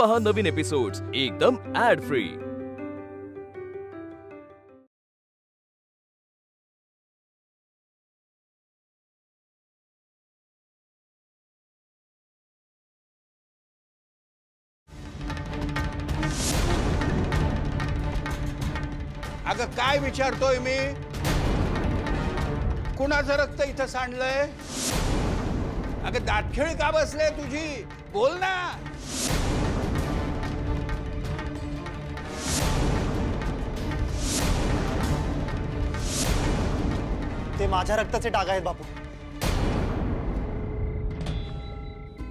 पहा नवीन एपिसोड्स एकदम add free. अगं काय विचारतोय मी? कुणाचं रक्त इथं सांडलंय? अगं दातखिळी का बसले तुझी? बोल ना। ते माझ्या रक्ताचे डाग आहेत बापू।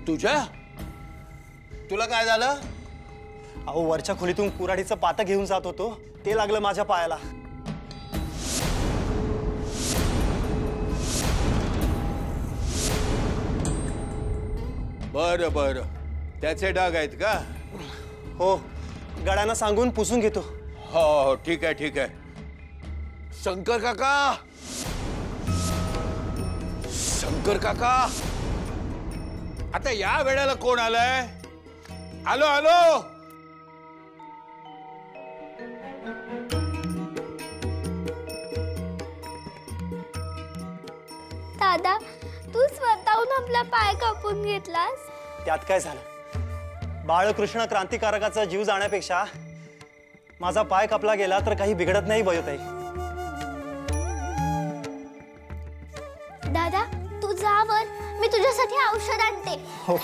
तुझ्या? तुला काय झालं? अहो वरच्या खोलीतून कुऱ्हाडीचं पातं घेऊन जात होतो, ते लागलं माझ्या पायाला। बर बर, त्याचे डाग आहेत का? हो, गड्यांना सांगून पुसून घेतो। हो ठीक आहे ठीक आहे। शंकर काका, शंकर काका, आता या वेळेला कोण आलंय? आलो आलो। दादा, तू स्वतःहून आपला पाय कापून घेतलास? त्यात काय झालं? बाळकृष्ण क्रांतिकारकाचा जीव जाण्यापेक्षा माझा पाय कापला गेला तर काही बिघडत नाही बयोताई। दादा, तू जा वर, मी तुझ्यासाठी औषध आणते। हो।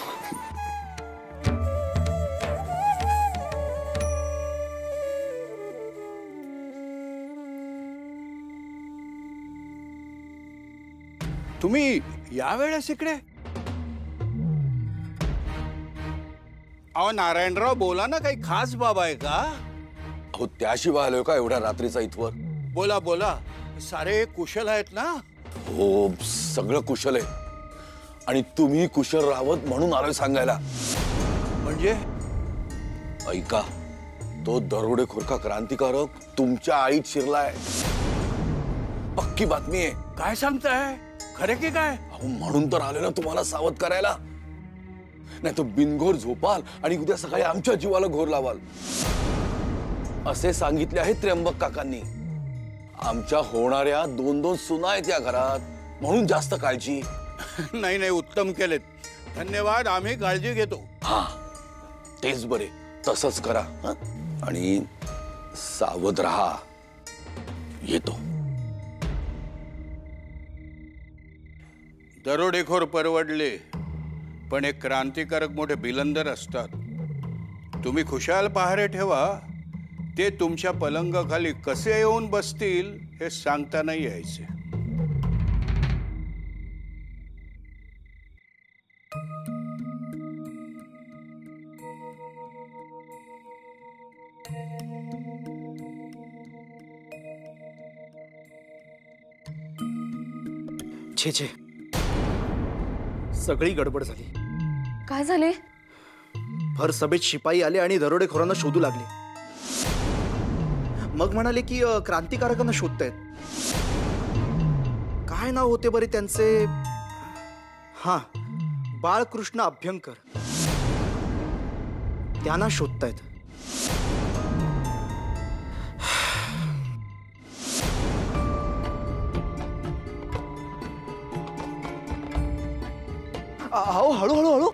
तुम्ही या वेळेस इकडे? अहो नारायणराव, बोला ना, काही खास बाब आहे का? अहो त्याशिवाय आलोय का एवढ्या रात्रीचा इथवर? बोला बोला, सारे कुशल आहेत ना? हो, सगळं कुशल आहे आणि तुम्ही कुशल राहावत म्हणून आलोय सांगायला। म्हणजे? ऐका, तो दरोडेखोर का क्रांतिकारक तुमच्या आईत शिरलाय। पक्की बातमी आहे। काय सांगताय? खरे की काय? अहो म्हणून तर आले ना तुम्हाला सावध करायला, नाही तो बिनघोर झोपाल आणि उद्या सकाळी आमच्या जीवाला घोर लावाल असे सांगितले आहे त्र्यंबक काकांनी। आमच्या होणाऱ्या 2-2 सुना आहेत या घरात, म्हणून जास्त काळजी। नाही नाही, उत्तम केलेत, धन्यवाद, आम्ही काळजी घेतो। हा तेच बरे, तसंच करा। आणि सावध राहा, येतो। दरोडेखोर परवडले, पण एक क्रांतिकारक मोठे बिलंदर असतात। तुम्ही खुशाल पहारे ठेवा, ते तुमच्या पलंगाखाली कसे येऊन बसतील हे सांगता नाही यायचे। छे छे, सगळी गडबड झाली। काय झाले? भर सभेत शिपाई आले आणि दरोडेखोरांना शोधू लागले। मग म्हणाले की क्रांतिकारकांना शोधतायत। काय नाव होते बरे त्यांचे? हा, बाळकृष्ण अभ्यंकर, त्यांना शोधतायत। अहो हळू हळू हळू,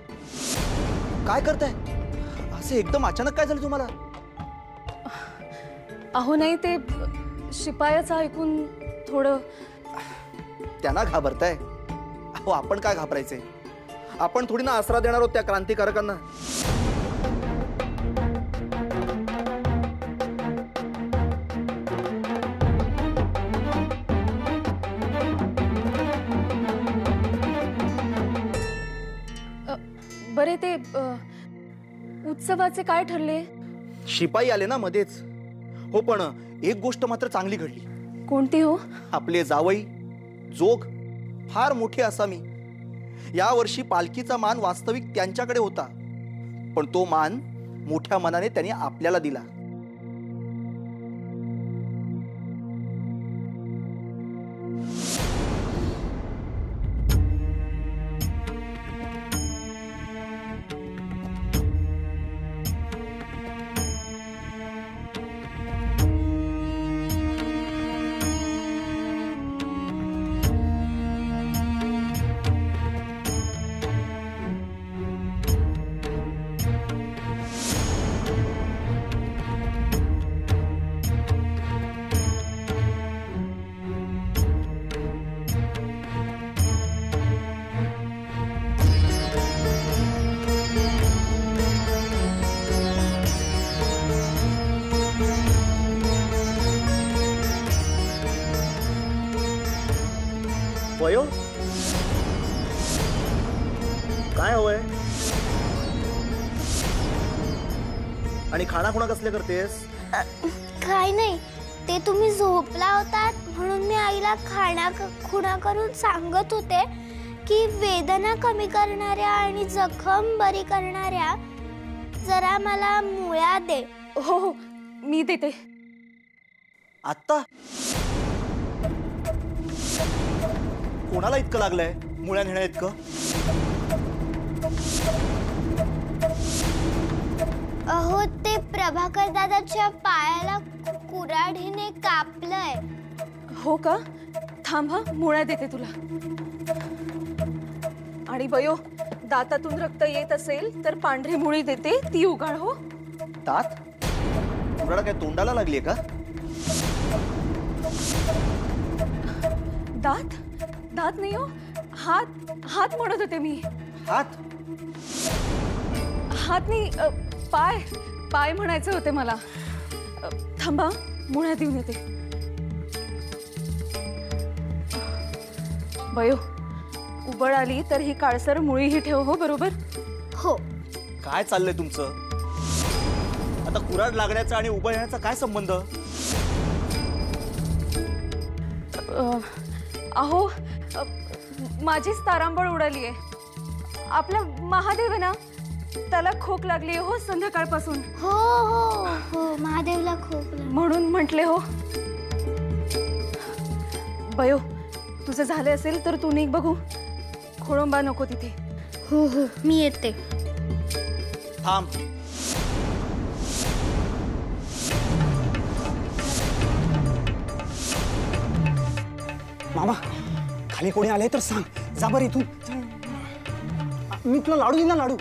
काय करताय? असे एकदम अचानक काय झालं तुम्हाला? अहो नाही, ते शिपायाचं ऐकून थोडं। त्यांना घाबरताय? अहो आपण काय घाबरायचे? आपण थोडी ना आसरा देणार आहोत त्या क्रांतिकारकांना। बरे, ते उत्सवाचे काय ठरले? शिपाई आले ना मध्येच। हो, पण एक गोष्ट मात्र चांगली घडली। कोणती हो? आपले जावई जोग फार मोठे असामी। या वर्षी पालखीचा मान वास्तविक त्यांच्याकडे होता, पण तो मान मोठ्या मनाने त्यांनी आपल्याला दिला। वयो काय हवंय? आणि खाणाखुणा कसले करतेस? काय नाही, ते तुम्ही झोपला होतात म्हणून मी आईला खुणा करून सांगत होते की वेदना कमी करणाऱ्या आणि जखम बरी करणाऱ्या जरा मला मुळ्या दे. हो हो, मी देते. आत्ता कोणाला इतकं लागलंय मुळ्या नेण्या इतकं? अहो, ते प्रभाकर दादाच्या पायाला कुऱ्हाडीने कापलंय. हो का? थांब हा, मुळ्या देते तुला. आणि बयो, दातातून रक्त येत असेल तर पांढरी मुळी देते, ती उगाळ. हो. दात? कुऱ्हाड काय तोंडाला लागलीये का? दात? दात नाही हो, हात. हात म्हणत होते मी. हात? हात नाही, पाय. पाय म्हणायचे होते मला. थांबा, मुळ्या देऊन येते. बयो, उबळ आली तर ही काळसर मुळीही ठेव. हो, बरोबर? हो. काय चाललंय तुमचं? आता कुऱ्हाड लागण्याचा आणि उभं येण्याचा काय संबंध? अहो, माझीच तारांबळ उडाली आहे. आपला महादेव आहे ना, त्याला खोक लागली हो संध्याकाळपासून. हो हो हो, महादेवला खूप म्हणून म्हटले. हो बयो, तुझं झाले असेल तर तू निघ बघू. खोळंबा नको तिथे. हो हो, मी येते. थांब. मामा, खाली कोणी आले तर सांग. जा बरं इथून. मी तुला लाडू देईन ना, लाडू.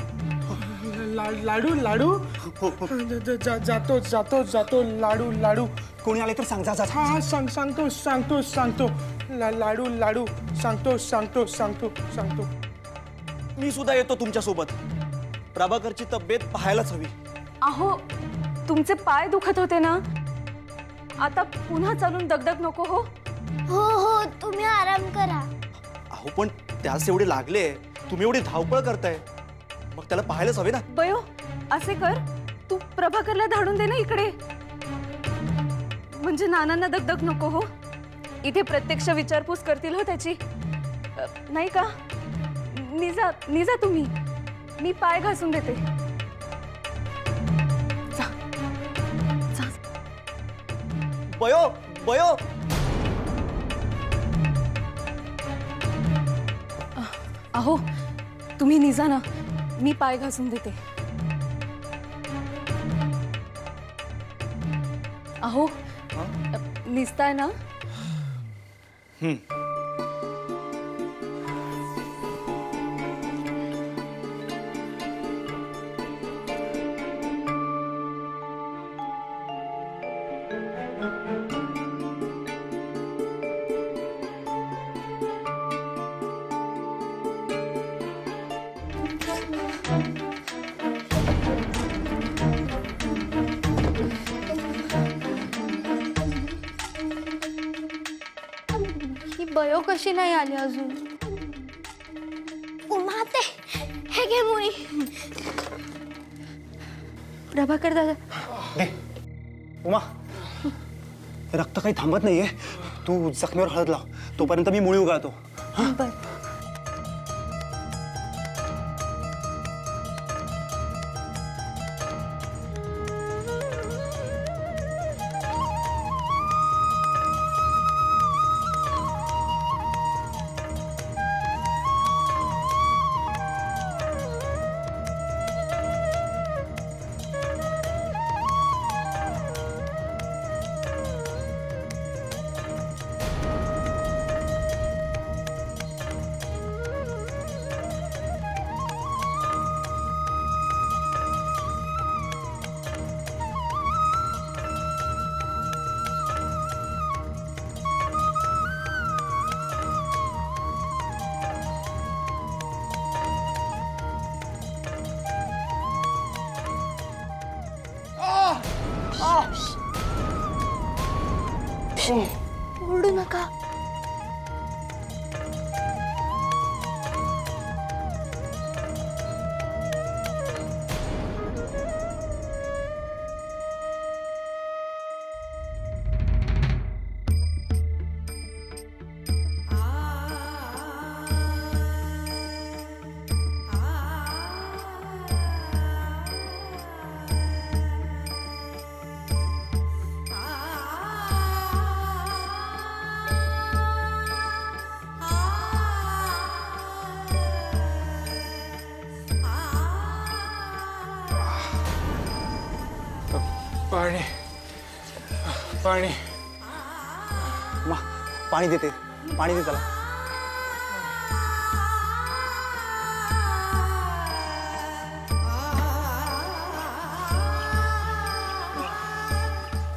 लाडू लाडू जातो जातो जातो लाडू लाडू. कोणी आले तर सांग. जा जा. हा सांगतो सांगतो सांगतो. लाडू लाडू सांगतो सांगतो सांगतो सांगतो. मी सुद्धा येतो तुमच्या सोबत. प्रभाकरची तब्येत पाहायलाच हवी. अहो, तुमचे पाय दुखत होते ना, आता पुन्हा चालून दगदग नको. हो हो हो, तुम्ही आराम करा. अहो, पण त्यास एवढे लागले, तुम्ही एवढी धावपळ करताय, मग त्याला पाहायलाच हवे ना. बयो, असे कर, तू प्रभाकरला धाडून दे ना इकडे. म्हणजे नानांना दगदग नको. हो, इथे प्रत्यक्ष विचारपूस करतील हो त्याची. नाही का? निजा निजा तुम्ही. मी पाय घासून देते. जा जा. बयो बयो. अहो, तुम्ही निजा ना, मी पाय घासून देते. अहो, निजताय ना? ही बयो कशी नाही आली अजून? उमा ते, हे घे मुळी. प्रभाकर दादा. दे. उमा, रक्त काही थांबत नाहीये. तू जखमेवर हळद लाव, तोपर्यंत मी मुळी उगाळतो. बर. ओरडू नका. पाणी पाणी मा पाणी देते, पाणी दे त्याला.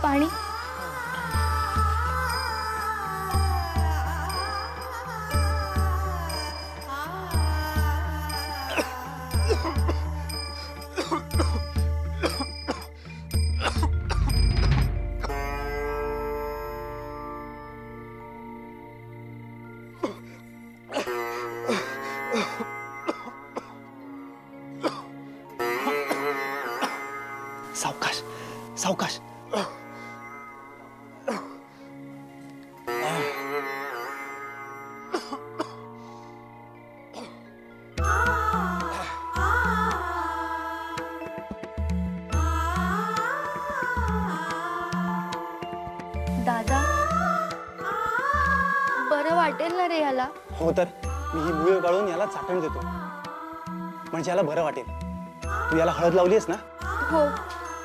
पाणी. सावकाश सावकाश. दादा, बरं वाटेल ना रे याला? हो तर मी ही मुळे गाळून याला चाटण देतो, म्हणजे याला बरं वाटेल. तू याला हळद लावलीस ना, हो.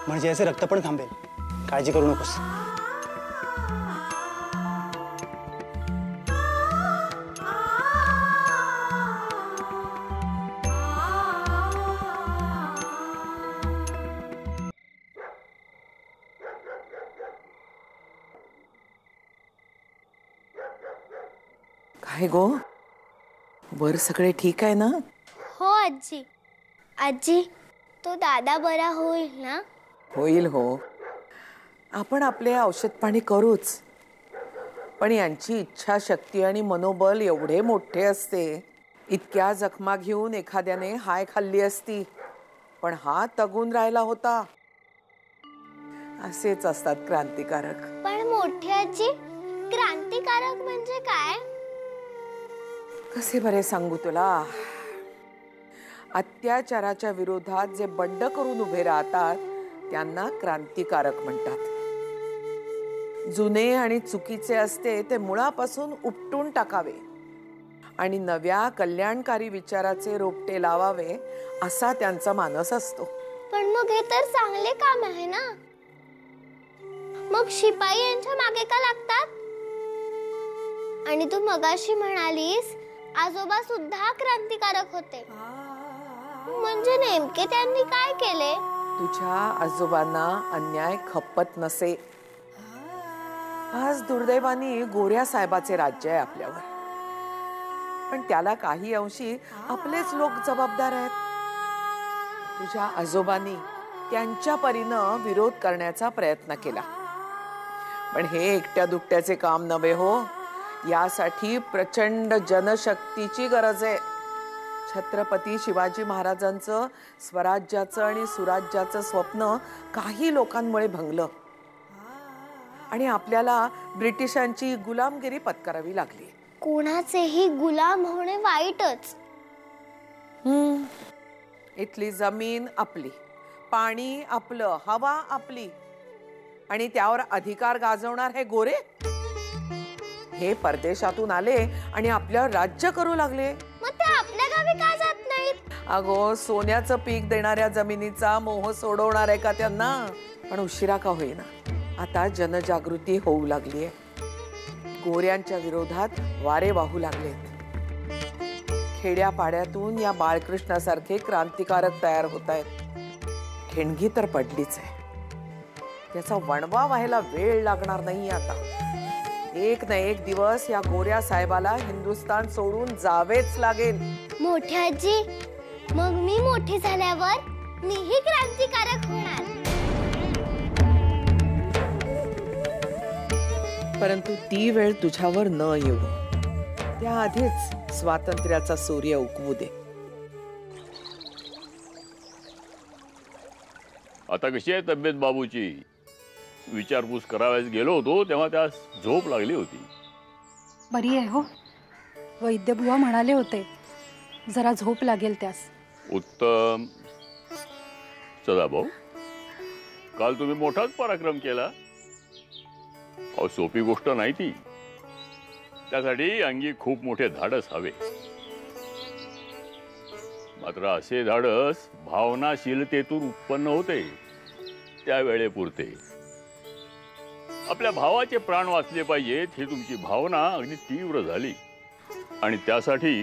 म्हणजे याचे रक्त पण थांबेल. काळजी करू नकोस. काय गो, वर सगळे ठीक आहे ना? हो आजी. आजी, तो दादा बरा होईल ना? होईल हो. आपण आपले औषध पाणी करूच, पण यांची इच्छाशक्ती आणि मनोबल एवढे मोठे असते. इतक्या जखमा घेऊन एखाद्याने हाय खाल्ली असती, पण हा तगून राहिला होता. असेच असतात क्रांतिकारक. पण मोठी आजी, क्रांतिकारक म्हणजे काय? कसे बरे सांगू तुला. अत्याचाराच्या विरोधात जे बंड करून उभे राहतात त्यांना क्रांतिकारक म्हणतात. जुने आणि चुकीचे असते ते मुळापासून उपटून टाकावे आणि नव्या कल्याणकारी विचाराचे रोपटे लावावे असा त्यांचा मानस असतो. पण मग हे तर चांगले काम आहे ना. मग शिपाई यांच्या मागे का लागतात? आणि तू मगाशी म्हणालीस आजोबा सुद्धा क्रांतिकारक होते, म्हणजे नेमके त्यांनी काय केले? तुझ्या आजोबांना अन्याय खपत नसे. आज दुर्दैवाने गोऱ्या साहेबाचे राज्य आहे आपल्यावर, पण त्याला काही अंशी आपलेच लोक जबाबदार आहेत. तुझ्या आजोबांनी त्यांच्या परीनं विरोध करण्याचा प्रयत्न केला, पण हे एकट्या दुकट्याचे काम नव्हे हो. यासाठी प्रचंड जनशक्तीची गरज आहे. छत्रपती शिवाजी महाराजांचं स्वराज्याचं आणि सुराज्याचं स्वप्न काही लोकांमुळे भंगलं आणि आपल्याला ब्रिटिशांची गुलामगिरी पत्करावी लागली. कोणाचेही गुलाम होणे वाईटच. इथली जमीन आपली, पाणी आपलं, हवा आपली, आणि त्यावर अधिकार गाजवणार हे गोरे. हे परदेशातून आले आणि आपल्यावर राज्य करू लागले. मग ते आपल्या गावी का जात नाहीत? अगो, सोन्याचं पीक देणाऱ्या जमिनीचा मोह सोडवणार आहे का त्यांना? पण उशिरा का होईना आता जनजागृती होऊ लागलीये. गोऱ्यांच्या विरोधात वारे वाहू लागलेत. खेड्यापाड्यातून या बाळकृष्णासारखे क्रांतिकारक तयार होत आहेत. ठिणगी तर पडलीच आहे. त्याचा वणवा व्हायला वेळ लागणार नाही आता. एक ना एक दिवस या गोऱ्या साहेबाला हिंदुस्थान सोडून जावेच लागेल. मोठी आजी, मग मी मोठी झाल्यावर मीही क्रांतिकारक होणार. परंतु ती वेळ तुझ्यावर न येऊ, त्याआधीच स्वातंत्र्याचा सूर्य उगवू दे. आता कशी आहे तब्येत बाबूची? विचारपूस करावयास गेलो होतो तेव्हा त्यास झोप लागली होती. बरी आहे हो. वैद्यबुवा म्हणाले होते जरा झोप लागेल त्यास. उत्तम. सदाभाऊ, काल तुम्ही मोठाच पराक्रम केला. अहो, सोपी गोष्ट नाही ती. त्यासाठी अंगी खूप मोठे धाडस हवे. मात्र असे धाडस भावनाशीलतेतून उत्पन्न होते. त्या वेळेपुरते. आपल्या भावाचे प्राण वाचले पाहिजेत ही तुमची भावना अगदी तीव्र झाली आणि त्यासाठी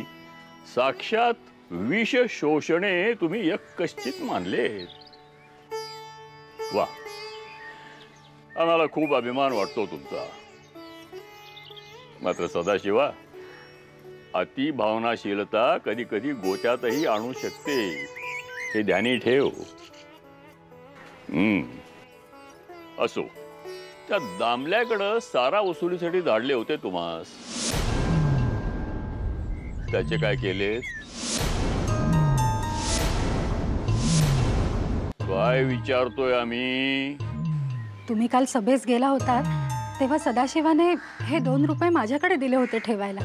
साक्षात विष शोषणे तुम्ही यक्कश्चित मानले. वा, आम्हाला खूप अभिमान वाटतो तुमचा. मात्र सदाशिवा, अति भावनाशीलता कधी कधी गोत्यातही आणू शकते, हे ध्यानी ठेव. असो, त्या दामल्याकडं सारा वसुलीसाठी धाडले होते तुम्हास. त्याचे काय केले? काय विचारतोय आम्ही? तुम्ही काल सभेस गेला होतात तेव्हा सदाशिवाने हे 2 रुपये माझ्याकडे दिले होते ठेवायला.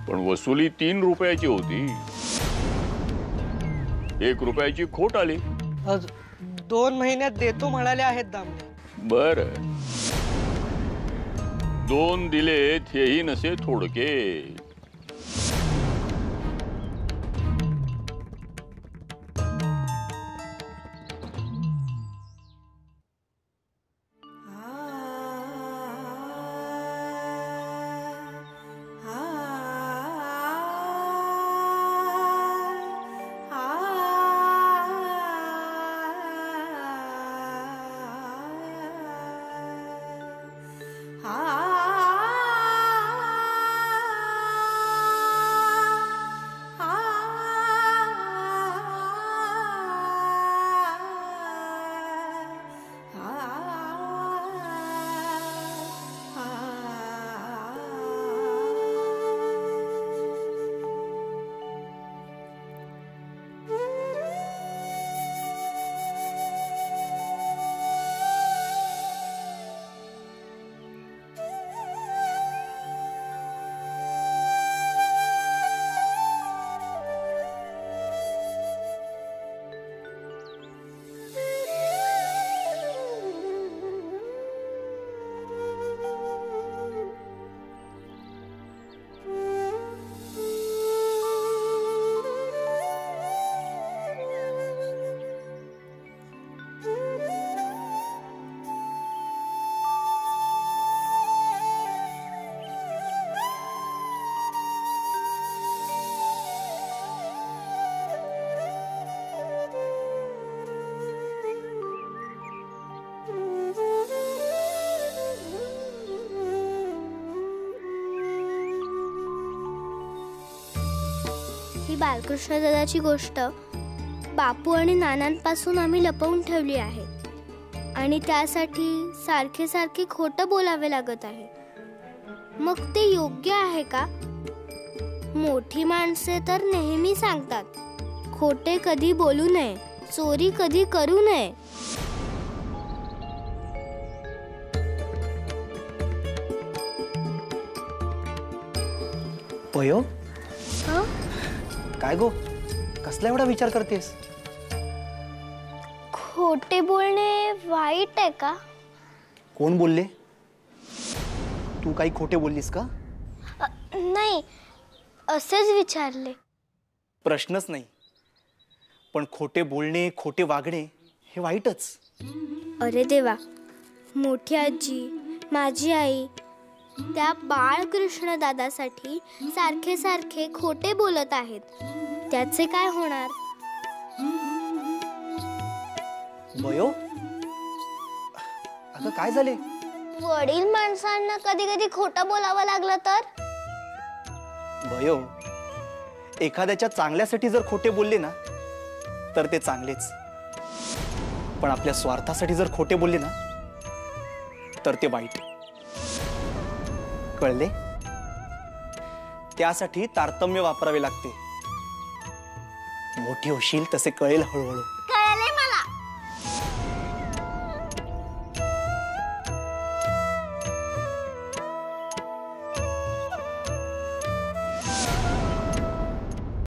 पण वसुली 3 रुपयाची होती. 1 रुपयाची खोट आली. 2 महिन्यात देतो म्हणाले आहेत दामले. बर, 2 दिलेत हेही नसे थोडके. बालकृष्ण दादाची गोष्ट बापू आणि नानांपासून आम्ही लपवून ठेवली आहे आणि त्यासाठी सारखे सारखे खोटं बोलावे लागत आहे. मग ते योग्य आहे का? मोठी माणसे तर नेहमी सांगतात खोटे कधी बोलू नये, चोरी कधी करू नये. पयो, काय गो, कसला एवढा विचार करतेस? खोटे बोलणे वाईट आहे का? कोण बोलले? तू काही खोटे बोललीस का? नाही, असेच विचारले. प्रश्नच नाही. पण खोटे बोलणे, खोटे वागणे हे वाईटच. अरे देवा, मोठी आजी, माझी आई त्या बाळकृष्ण दादासाठी सारखे सारखे खोटे बोलत आहेत. त्याचे काय होणार? बयो, अगं काय झाले? वडील माणसांना कधी कधी खोटं बोलावं लागलं तर? बयो, एखाद्याच्या चांगल्यासाठी जर खोटे बोलले ना तर ते चांगलेच. पण आपल्या स्वार्थासाठी जर खोटे बोलले ना तर ते वाईट. कळले? त्यासाठी तारतम्य वापरावे लागते. मोठी होशील तसे कळेल हळूहळू.